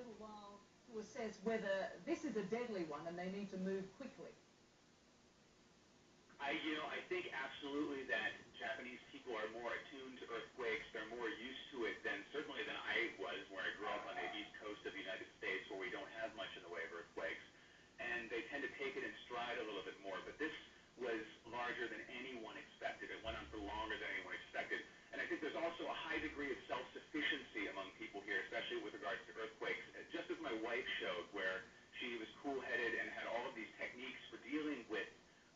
little while to assess whether this is a deadly one and they need to move quickly. I think absolutely that Japanese people are more attuned to earthquakes. They're more used to it certainly than I was, where I grew up on the east coast of the United States, where we don't have much in the way of earthquakes. And they tend to take it in stride a little bit more. But this was larger than anyone expected. It went on for longer than anyone expected. And I think there's also a high degree of self-sufficiency among people here, especially with regards to earthquakes. Just as my wife showed, where she was cool-headed and had all of these techniques for dealing with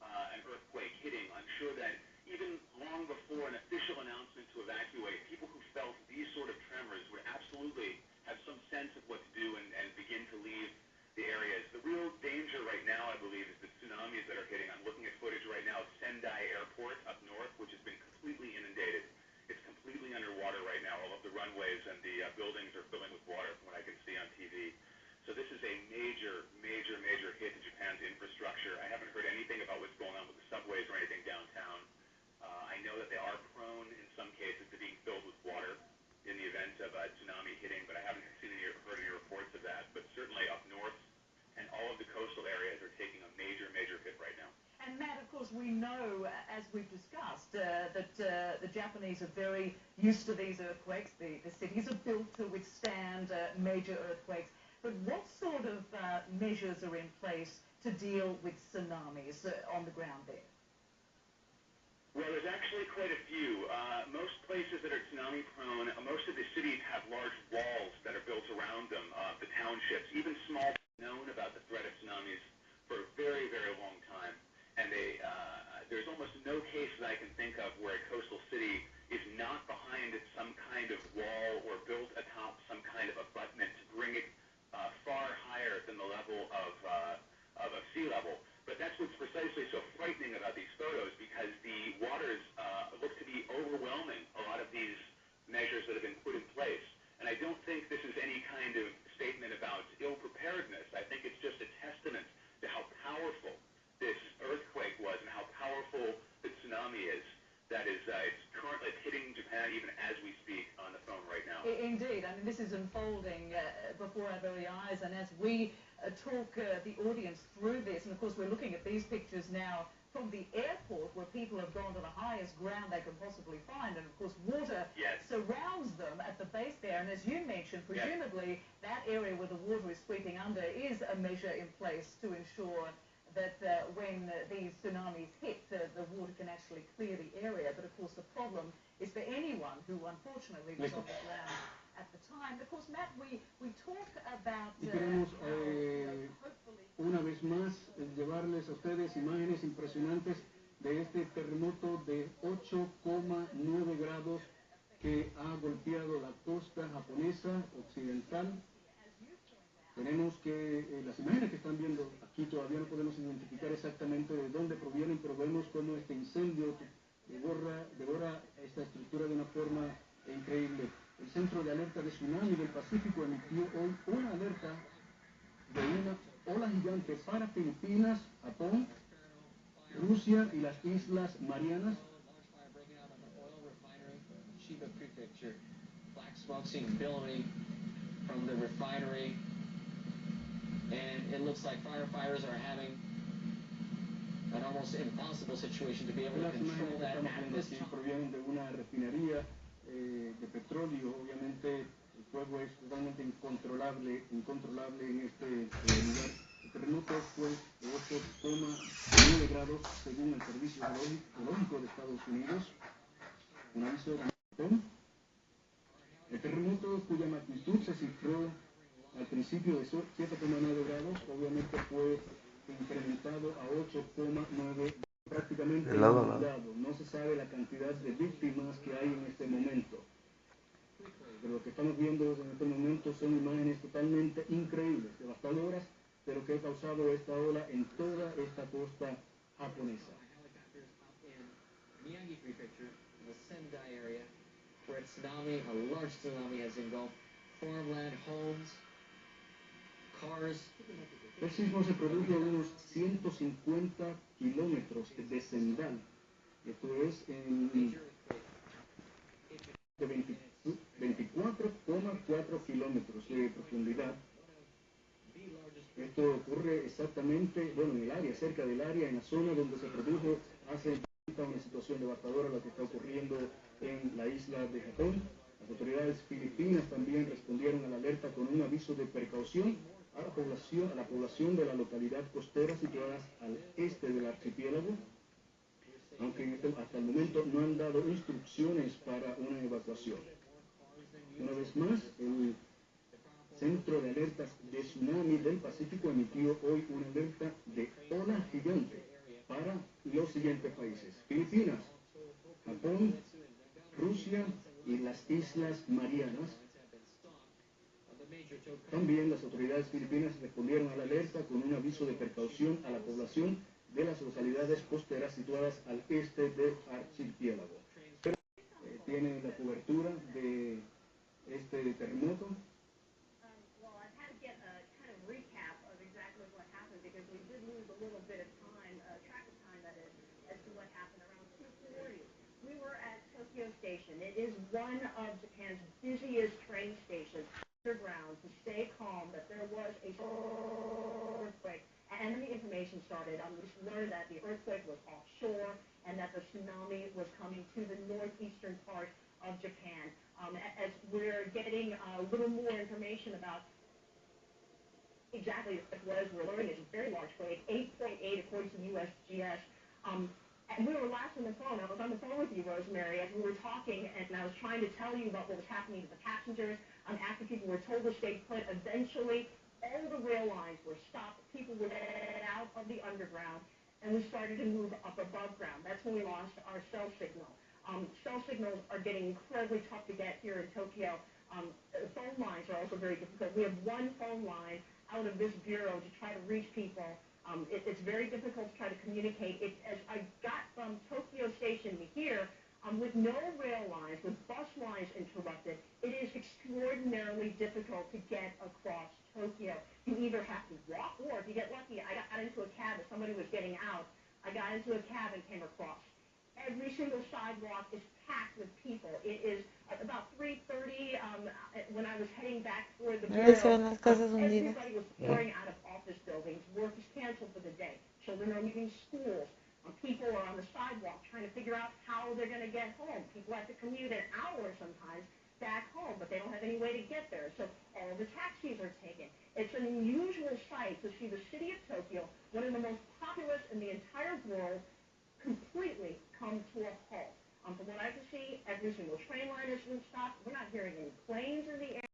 an earthquake hitting, I'm sure that even long before an official announcement to evacuate, people who felt these sort of tremors would absolutely have some sense of what to do and begin to leave the areas. The real danger right now, I believe, is the tsunamis that are hitting. I'm looking at footage right now of Sendai Airport up north, which has been completely inundated. It's completely underwater right now. All of the runways and the buildings are filling with water from what I can see on TV. So this is a major, major, major hit to Japan's infrastructure. I haven't heard anything about what's going on with the subways or anything downtown. I know that they are prone, in some cases, to being filled with water in the event of a tsunami hitting, but I haven't heard any reports of that. But certainly up north and all of the coastal areas are taking a major, major hit right now. And Matt, of course, we know, as we've discussed, that the Japanese are very used to these earthquakes. The cities are built to withstand major earthquakes. But what sort of measures are in place to deal with tsunamis on the ground there? Well, there's actually quite a few. Most places that are tsunami prone, most of the cities have large walls that are built around them, the townships, even small, known about the threat of tsunamis for a very, very long time. And there's almost no case that I can think of where a coastal city is not behind some kind of wall or built atop some kind of abutment to bring it far higher than the level of sea level. But that's what's precisely so frightening about these photos, because the waters look to be overwhelming a lot of these measures that have been put in place. And I don't think this is any kind of statement about ill-preparedness. I think it's just a testament to how powerful this earthquake was and how powerful the tsunami is. That is, it's currently hitting Japan even as we speak on the phone right now. Indeed. I mean, this is unfolding before our very eyes, and as we talk the audience through this, and of course we're looking at these pictures now from the airport where people have gone to the highest ground they can possibly find, and of course water surrounds them at the base there, and as you mentioned, presumably that area where the water is sweeping under is a measure in place to ensure that when these tsunamis hit, the water can actually clear the area. But of course the problem is for anyone who unfortunately was on the ground at the time. Of course, Matt, we talk about... Y queremos una vez más llevarles a ustedes imágenes impresionantes de este terremoto de 8,9 grados que ha golpeado la costa japonesa occidental. Tenemos que las imágenes que están viendo aquí todavía no podemos identificar exactamente de dónde provienen, pero vemos cómo este incendio devora esta estructura de una forma increíble. El Centro de Alerta de Tsunami del Pacífico emitió hoy una alerta de una ola gigante para Filipinas, Japón, Rusia y las Islas Marianas. Black smoke seen billowing from the refinery, and it looks like firefighters are having an almost impossible situation to be able to control that at this time. Provienen de una refinería de petróleo. Obviamente el fuego es totalmente incontrolable en este lugar. El terremoto fue de 8,9 grados según el Servicio Geológico de Estados Unidos. Un aviso de Japón. El terremoto, cuya magnitud se cifró al principio de 7,9 grados, obviamente fue incrementado a 8,9, prácticamente inundado. No se sabe la cantidad de víctimas que hay en este momento. Pero lo que estamos viendo en este momento son imágenes totalmente increíbles, devastadoras, pero que ha causado esta ola en toda esta costa japonesa. Miyagi Prefecture, in the Sendai area, where a large tsunami has engulfed farmland, homes, cars. El sismo se produjo a unos 150 kilómetros de Sendai. Esto es en 24,4 kilómetros de profundidad. Esto ocurre exactamente, bueno, en el área, cerca del área, en la zona donde se produjo hace una situación devastadora la que está ocurriendo en la isla de Japón. Las autoridades filipinas también respondieron a la alerta con un aviso de precaución a la población de la localidad costera situadas al este del archipiélago, aunque hasta el momento no han dado instrucciones para una evacuación. Una vez más, el Centro de Alertas de Tsunami del Pacífico emitió hoy una alerta de ola gigante para los siguientes países: Filipinas, Japón, Rusia y las Islas Marianas. También las autoridades filipinas respondieron a la alerta con un aviso de precaución a la población de las localidades costeras situadas al este del archipiélago. Tiene la cobertura de este terremoto. Well, I've had to get a kind of recap of exactly what happened because we did lose a little bit of time, track of time that is, as to what happened around 2:40. We were at Tokyo Station. It is one of Japan's busiest train stations underground to stay calm that there was a earthquake. And then the information started. We learned that the earthquake was offshore and that the tsunami was coming to the northeastern part of Japan. As we're getting a little more information about exactly what it was, we're learning it's a very large quake, 8.8 according to USGS. And we were last on the phone. I was on the phone with you, Rosemary, as we were talking, and I was trying to tell you about what was happening to the passengers. After people were told to stay put, eventually all the rail lines were stopped. People were let out of the underground, and we started to move up above ground. That's when we lost our cell signal. Cell signals are getting incredibly tough to get here in Tokyo. Phone lines are also very difficult. We have one phone line out of this bureau to try to reach people. It's very difficult to try to communicate. As I got from Tokyo Station to here, with no rail lines, with bus lines interrupted, it is extraordinarily difficult to get across Tokyo. You either have to walk, or if you get lucky, I got into a cab as somebody was getting out. I got into a cab and came across. Every single sidewalk is packed with people. It is about 3:30 when I was heading back toward the bureau. Everybody was pouring out of office buildings. Work is canceled for the day. Children are leaving schools. People are on the sidewalk trying to figure out how they're going to get home. People have to commute an hour sometimes back home, but they don't have any way to get there. So all the taxis are taken. It's an unusual sight to see the city of Tokyo, one of the most populous in the entire world, completely come to a halt. From what I can see, every single train line has been stopped. We're not hearing any planes in the air.